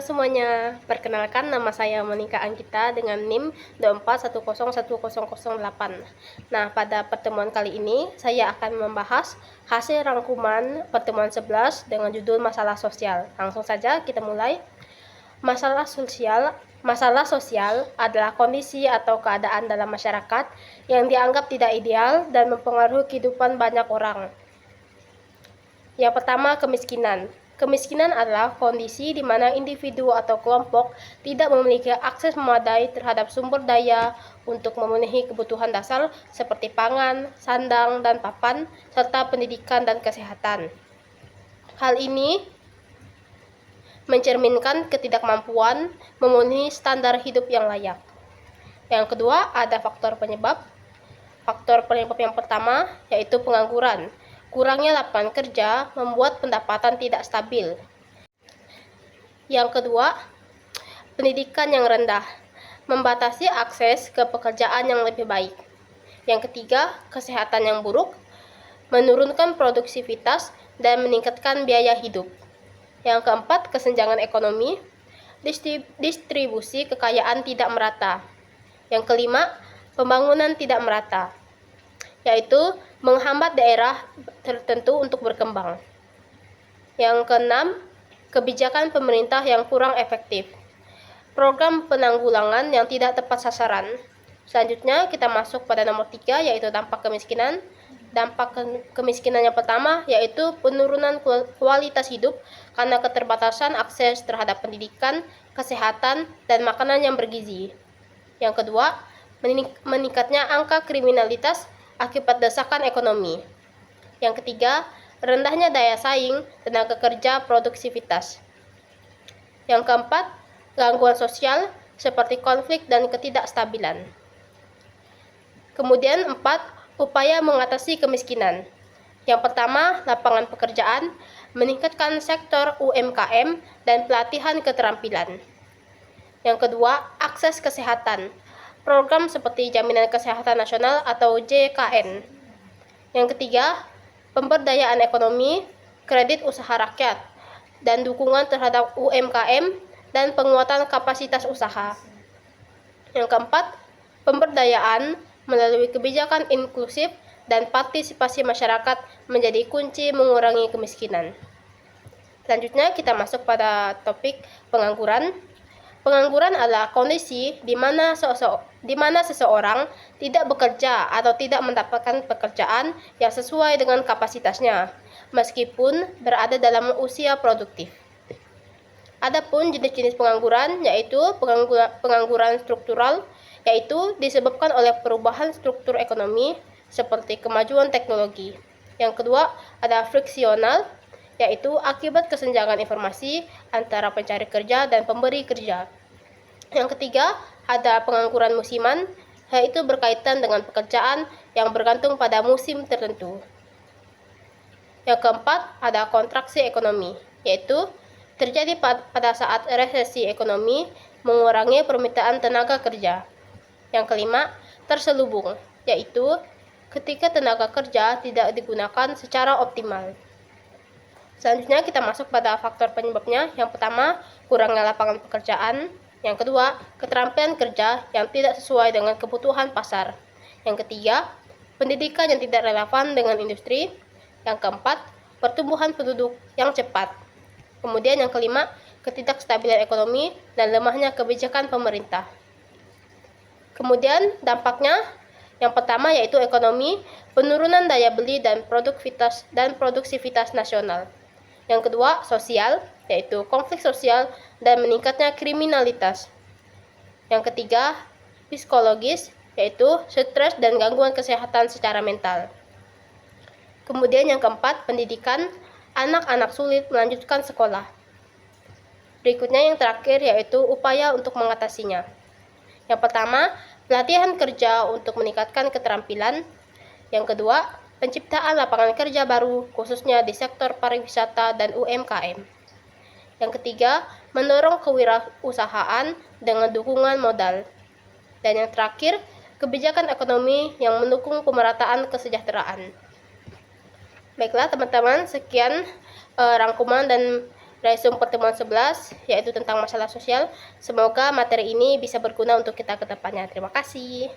semuanya, perkenalkan nama saya Monika Anggita dengan NIM 241010008. Nah, pada pertemuan kali ini saya akan membahas hasil rangkuman pertemuan 11 dengan judul masalah sosial. Langsung saja kita mulai. Masalah sosial adalah kondisi atau keadaan dalam masyarakat yang dianggap tidak ideal dan mempengaruhi kehidupan banyak orang. Yang pertama, kemiskinan. Kemiskinan adalah kondisi di mana individu atau kelompok tidak memiliki akses memadai terhadap sumber daya untuk memenuhi kebutuhan dasar seperti pangan, sandang, dan papan, serta pendidikan dan kesehatan. Hal ini mencerminkan ketidakmampuan memenuhi standar hidup yang layak. Yang kedua, ada faktor penyebab. Faktor penyebab yang pertama yaitu pengangguran. Kurangnya lapangan kerja membuat pendapatan tidak stabil. Yang kedua, pendidikan yang rendah, membatasi akses ke pekerjaan yang lebih baik. Yang ketiga, kesehatan yang buruk, menurunkan produktivitas dan meningkatkan biaya hidup. Yang keempat, kesenjangan ekonomi, distribusi kekayaan tidak merata. Yang kelima, pembangunan tidak merata, yaitu menghambat daerah tertentu untuk berkembang. Yang keenam, kebijakan pemerintah yang kurang efektif. Program penanggulangan yang tidak tepat sasaran. Selanjutnya kita masuk pada nomor 3 yaitu dampak kemiskinan. Dampak kemiskinan yang pertama yaitu penurunan kualitas hidup karena keterbatasan akses terhadap pendidikan, kesehatan, dan makanan yang bergizi. Yang kedua, meningkatnya angka kriminalitas akibat desakan ekonomi. Yang ketiga, rendahnya daya saing tenaga kerja produktivitas. Yang keempat, gangguan sosial seperti konflik dan ketidakstabilan. Kemudian 4, upaya mengatasi kemiskinan. Yang pertama, lapangan pekerjaan, meningkatkan sektor UMKM dan pelatihan keterampilan. Yang kedua, akses kesehatan. Program seperti Jaminan Kesehatan Nasional atau JKN. Yang ketiga, pemberdayaan ekonomi, kredit usaha rakyat, dan dukungan terhadap UMKM dan penguatan kapasitas usaha. Yang keempat, pemberdayaan melalui kebijakan inklusif dan partisipasi masyarakat menjadi kunci mengurangi kemiskinan. Selanjutnya kita masuk pada topik pengangguran. Pengangguran adalah kondisi di mana seseorang tidak bekerja atau tidak mendapatkan pekerjaan yang sesuai dengan kapasitasnya, meskipun berada dalam usia produktif. Adapun jenis-jenis pengangguran yaitu pengangguran struktural, yaitu disebabkan oleh perubahan struktur ekonomi seperti kemajuan teknologi. Yang kedua, ada friksional, yaitu akibat kesenjangan informasi antara pencari kerja dan pemberi kerja. Yang ketiga, ada pengangguran musiman, yaitu berkaitan dengan pekerjaan yang bergantung pada musim tertentu. Yang keempat, ada kontraksi ekonomi, yaitu terjadi pada saat resesi ekonomi mengurangi permintaan tenaga kerja. Yang kelima, terselubung, yaitu ketika tenaga kerja tidak digunakan secara optimal. Selanjutnya kita masuk pada faktor penyebabnya. Yang pertama, kurangnya lapangan pekerjaan. Yang kedua, keterampilan kerja yang tidak sesuai dengan kebutuhan pasar. Yang ketiga, pendidikan yang tidak relevan dengan industri. Yang keempat, pertumbuhan penduduk yang cepat. Kemudian yang kelima, ketidakstabilan ekonomi dan lemahnya kebijakan pemerintah. Kemudian dampaknya, yang pertama yaitu ekonomi, penurunan daya beli dan produksivitas nasional. Yang kedua, sosial, yaitu konflik sosial dan meningkatnya kriminalitas. Yang ketiga, psikologis, yaitu stres dan gangguan kesehatan secara mental. Kemudian yang keempat, pendidikan, anak-anak sulit melanjutkan sekolah. Berikutnya yang terakhir yaitu upaya untuk mengatasinya. Yang pertama, pelatihan kerja untuk meningkatkan keterampilan. Yang kedua, penciptaan lapangan kerja baru khususnya di sektor pariwisata dan UMKM. Yang ketiga, mendorong kewirausahaan dengan dukungan modal. Dan yang terakhir, kebijakan ekonomi yang mendukung pemerataan kesejahteraan. Baiklah teman-teman, sekian rangkuman dan Resume pertemuan 11, yaitu tentang masalah sosial. Semoga materi ini bisa berguna untuk kita ke depannya. Terima kasih.